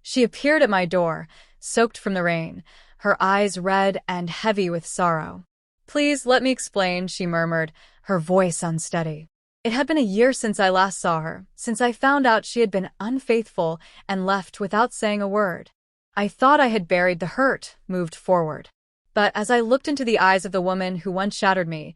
She appeared at my door, soaked from the rain, her eyes red and heavy with sorrow. "Please let me explain," she murmured, her voice unsteady. It had been a year since I last saw her, since I found out she had been unfaithful and left without saying a word. I thought I had buried the hurt, moved forward. But as I looked into the eyes of the woman who once shattered me,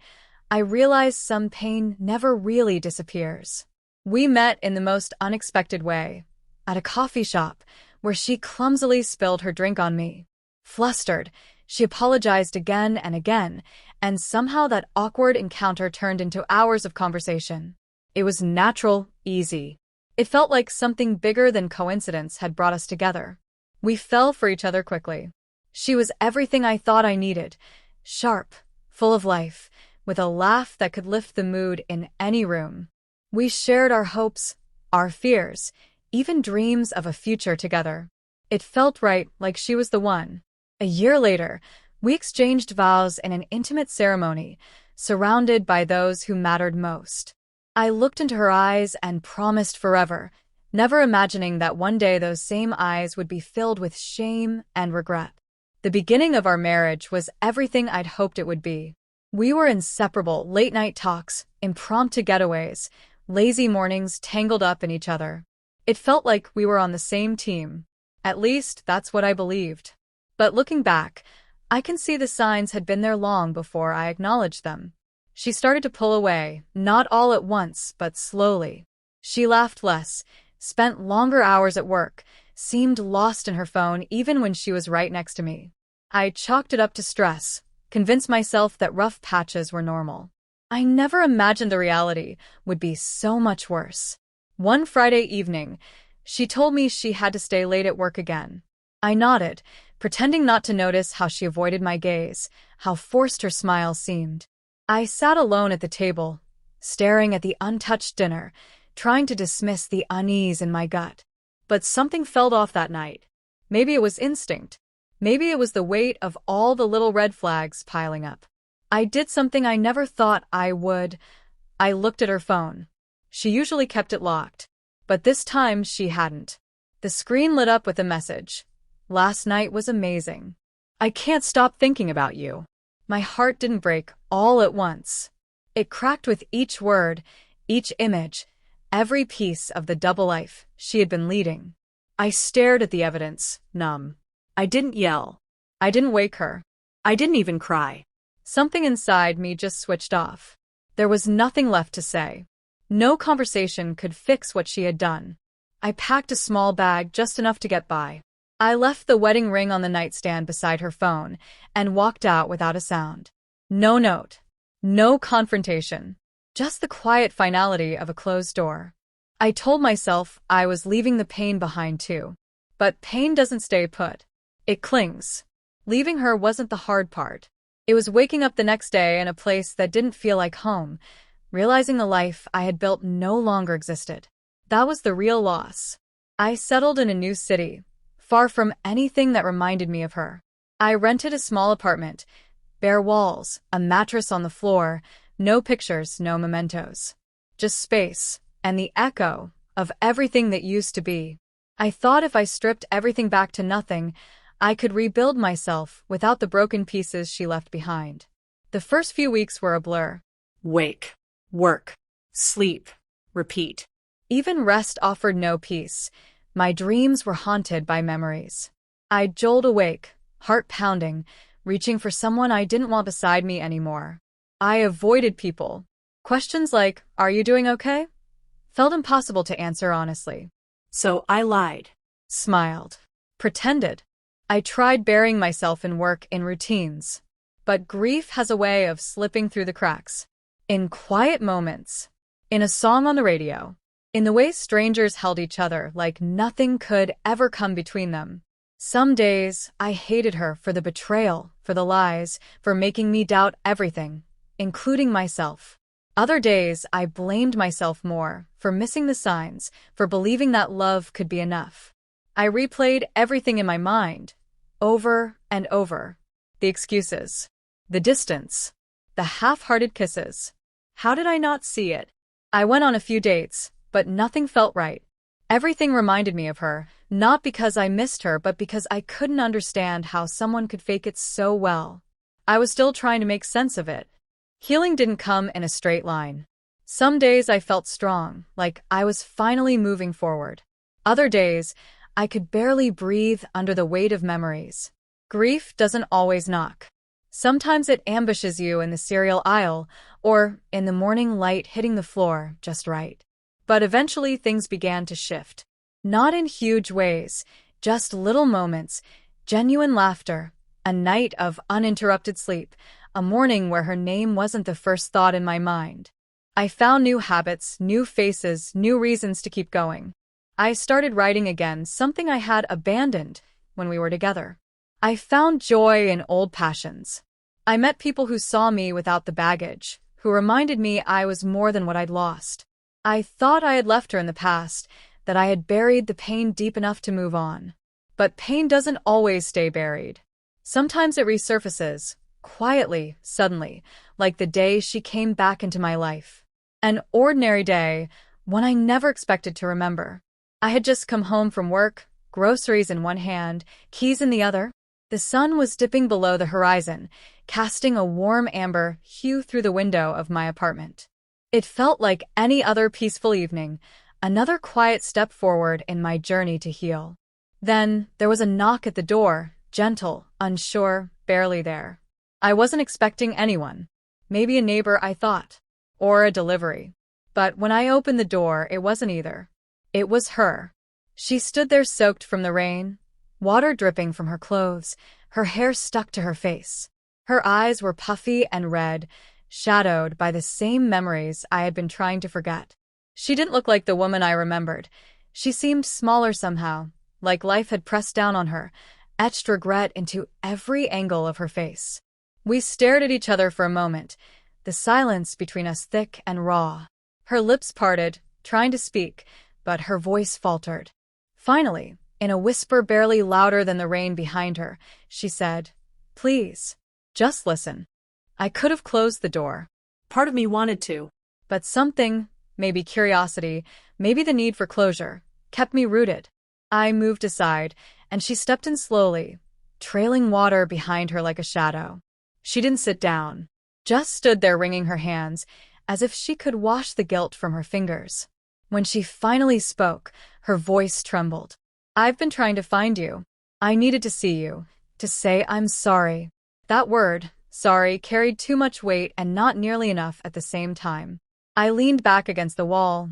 I realized some pain never really disappears. We met in the most unexpected way, at a coffee shop, where she clumsily spilled her drink on me. Flustered, she apologized again and again, and somehow that awkward encounter turned into hours of conversation. It was natural, easy. It felt like something bigger than coincidence had brought us together. We fell for each other quickly. She was everything I thought I needed, sharp, full of life, with a laugh that could lift the mood in any room. We shared our hopes, our fears, even dreams of a future together. It felt right, like she was the one. A year later, we exchanged vows in an intimate ceremony, surrounded by those who mattered most. I looked into her eyes and promised forever, never imagining that one day those same eyes would be filled with shame and regret. The beginning of our marriage was everything I'd hoped it would be. We were inseparable, late-night talks, impromptu getaways, lazy mornings tangled up in each other. It felt like we were on the same team. At least, that's what I believed. But looking back, I can see the signs had been there long before I acknowledged them. She started to pull away, not all at once, but slowly. She laughed less, spent longer hours at work, seemed lost in her phone even when she was right next to me. I chalked it up to stress, convinced myself that rough patches were normal. I never imagined the reality would be so much worse. One Friday evening, she told me she had to stay late at work again. I nodded, pretending not to notice how she avoided my gaze, how forced her smile seemed. I sat alone at the table, staring at the untouched dinner, trying to dismiss the unease in my gut. But something felt off that night. Maybe it was instinct. Maybe it was the weight of all the little red flags piling up. I did something I never thought I would. I looked at her phone. She usually kept it locked, but this time she hadn't. The screen lit up with a message. "Last night was amazing. I can't stop thinking about you." My heart didn't break all at once. It cracked with each word, each image, every piece of the double life she had been leading. I stared at the evidence, numb. I didn't yell. I didn't wake her. I didn't even cry. Something inside me just switched off. There was nothing left to say. No conversation could fix what she had done. I packed a small bag, just enough to get by. I left the wedding ring on the nightstand beside her phone and walked out without a sound. No note. No confrontation. Just the quiet finality of a closed door. I told myself I was leaving the pain behind too. But pain doesn't stay put. It clings. Leaving her wasn't the hard part. It was waking up the next day in a place that didn't feel like home, realizing the life I had built no longer existed. That was the real loss. I settled in a new city, far from anything that reminded me of her. I rented a small apartment, bare walls, a mattress on the floor, no pictures, no mementos. Just space, and the echo of everything that used to be. I thought if I stripped everything back to nothing, I could rebuild myself without the broken pieces she left behind. The first few weeks were a blur. Wake, work, sleep, repeat. Even rest offered no peace. My dreams were haunted by memories. I'd jolt awake, heart pounding, reaching for someone I didn't want beside me anymore. I avoided people. Questions like, "Are you doing okay?" felt impossible to answer honestly. So I lied, smiled, pretended. I tried burying myself in work, in routines. But grief has a way of slipping through the cracks. In quiet moments. In a song on the radio. In the way strangers held each other like nothing could ever come between them. Some days, I hated her for the betrayal, for the lies, for making me doubt everything, including myself. Other days, I blamed myself more, for missing the signs, for believing that love could be enough. I replayed everything in my mind, over and over. The excuses. The distance. The half-hearted kisses. How did I not see it? I went on a few dates, but nothing felt right. Everything reminded me of her, not because I missed her, but because I couldn't understand how someone could fake it so well. I was still trying to make sense of it. Healing didn't come in a straight line. Some days I felt strong, like I was finally moving forward. Other days, I could barely breathe under the weight of memories. Grief doesn't always knock. Sometimes it ambushes you in the cereal aisle, or in the morning light hitting the floor just right. But eventually things began to shift. Not in huge ways, just little moments, genuine laughter, a night of uninterrupted sleep, a morning where her name wasn't the first thought in my mind. I found new habits, new faces, new reasons to keep going. I started writing again, something I had abandoned when we were together. I found joy in old passions. I met people who saw me without the baggage, who reminded me I was more than what I'd lost. I thought I had left her in the past, that I had buried the pain deep enough to move on. But pain doesn't always stay buried. Sometimes it resurfaces, quietly, suddenly, like the day she came back into my life. An ordinary day, one I never expected to remember. I had just come home from work, groceries in one hand, keys in the other. The sun was dipping below the horizon, casting a warm amber hue through the window of my apartment. It felt like any other peaceful evening, another quiet step forward in my journey to heal. Then there was a knock at the door, gentle, unsure, barely there. I wasn't expecting anyone. Maybe a neighbor, I thought. Or a delivery. But when I opened the door, it wasn't either. It was her. She stood there soaked from the rain, water dripping from her clothes, her hair stuck to her face. Her eyes were puffy and red, shadowed by the same memories I had been trying to forget. She didn't look like the woman I remembered. She seemed smaller somehow, like life had pressed down on her, etched regret into every angle of her face. We stared at each other for a moment, the silence between us thick and raw. Her lips parted, trying to speak, but her voice faltered. Finally, in a whisper barely louder than the rain behind her, she said, "Please, just listen." I could have closed the door. Part of me wanted to. But something, maybe curiosity, maybe the need for closure, kept me rooted. I moved aside, and she stepped in slowly, trailing water behind her like a shadow. She didn't sit down, just stood there wringing her hands, as if she could wash the guilt from her fingers. When she finally spoke, her voice trembled. "I've been trying to find you. I needed to see you, to say I'm sorry." That word, sorry, carried too much weight and not nearly enough at the same time. I leaned back against the wall,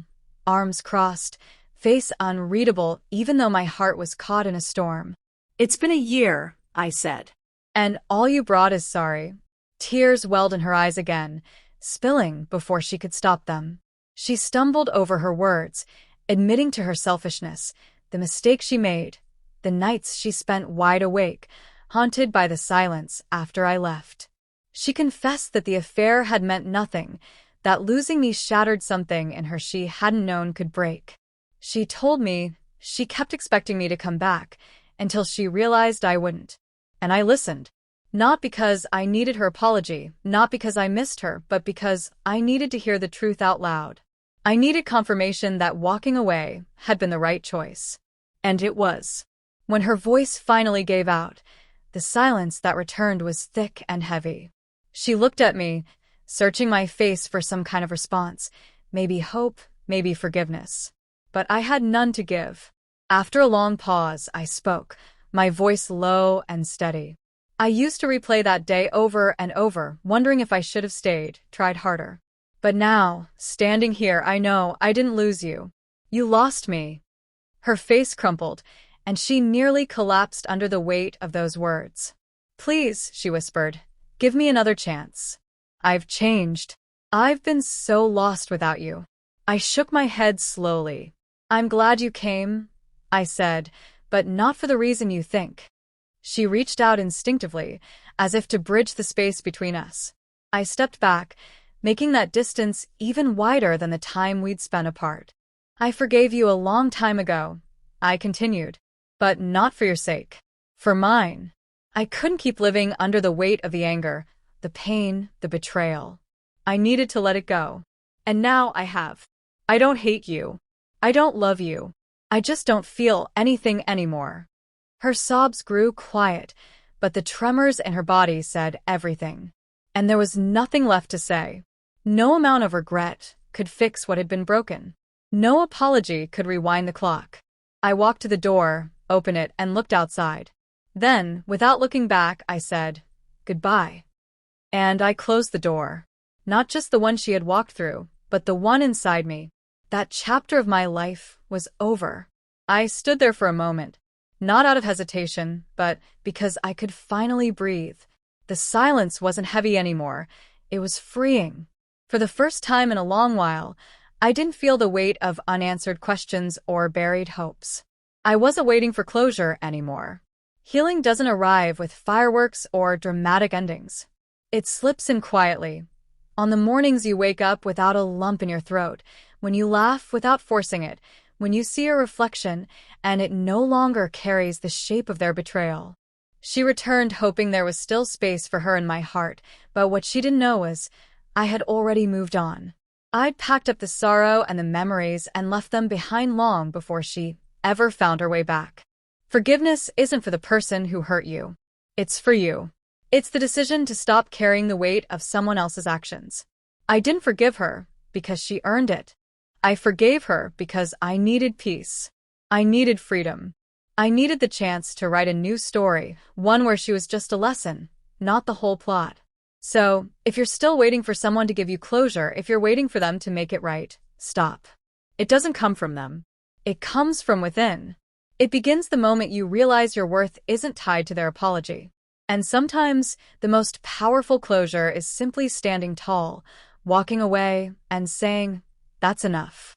arms crossed, face unreadable even though my heart was caught in a storm. "It's been a year," I said. "And all you brought is sorry." Tears welled in her eyes again, spilling before she could stop them. She stumbled over her words, admitting to her selfishness, the mistake she made, the nights she spent wide awake, haunted by the silence after I left. She confessed that the affair had meant nothing, that losing me shattered something in her she hadn't known could break. She told me she kept expecting me to come back until she realized I wouldn't. And I listened. Not because I needed her apology, not because I missed her, but because I needed to hear the truth out loud. I needed confirmation that walking away had been the right choice. And it was. When her voice finally gave out, the silence that returned was thick and heavy. She looked at me, searching my face for some kind of response, maybe hope, maybe forgiveness. But I had none to give. After a long pause, I spoke, my voice low and steady. I used to replay that day over and over, wondering if I should have stayed, tried harder. But now, standing here, I know I didn't lose you. You lost me. Her face crumpled, and she nearly collapsed under the weight of those words. "Please," she whispered, "give me another chance. I've changed. I've been so lost without you." I shook my head slowly. "I'm glad you came," I said, "but not for the reason you think." She reached out instinctively, as if to bridge the space between us. I stepped back, making that distance even wider than the time we'd spent apart. "I forgave you a long time ago," I continued, "but not for your sake. For mine. I couldn't keep living under the weight of the anger, the pain, the betrayal. I needed to let it go. And now I have. I don't hate you. I don't love you. I just don't feel anything anymore. Her sobs grew quiet, but the tremors in her body said everything. And there was nothing left to say. No amount of regret could fix what had been broken. No apology could rewind the clock. I walked to the door, opened it, and looked outside. Then, without looking back, I said, "Goodbye." And I closed the door. Not just the one she had walked through, but the one inside me. That chapter of my life was over. I stood there for a moment, not out of hesitation, but because I could finally breathe. The silence wasn't heavy anymore. It was freeing. For the first time in a long while, I didn't feel the weight of unanswered questions or buried hopes. I wasn't waiting for closure anymore. Healing doesn't arrive with fireworks or dramatic endings. It slips in quietly. On the mornings you wake up without a lump in your throat, when you laugh without forcing it, when you see a reflection and it no longer carries the shape of their betrayal. She returned hoping there was still space for her in my heart, but what she didn't know was I had already moved on. I'd packed up the sorrow and the memories and left them behind long before she ever found her way back. Forgiveness isn't for the person who hurt you. It's for you. It's the decision to stop carrying the weight of someone else's actions. I didn't forgive her because she earned it. I forgave her because I needed peace. I needed freedom. I needed the chance to write a new story, one where she was just a lesson, not the whole plot. So, if you're still waiting for someone to give you closure, if you're waiting for them to make it right, stop. It doesn't come from them. It comes from within. It begins the moment you realize your worth isn't tied to their apology. And sometimes, the most powerful closure is simply standing tall, walking away, and saying, "That's enough."